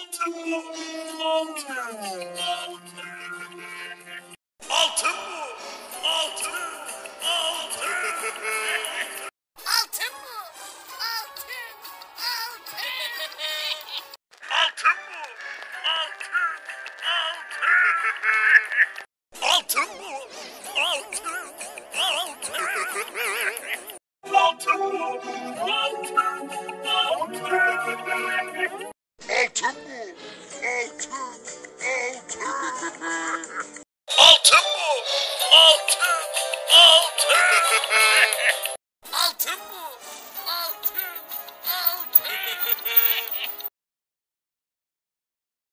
Altın mı? Altın! Altın! Altın mı? Altın! Altın! Altın mı? Altın! Altın! Altın mı? Altın! Altın! Altın mı? Altın! Altın! Altın mı? Altın! Altın! Altın mı? Altın! Altın!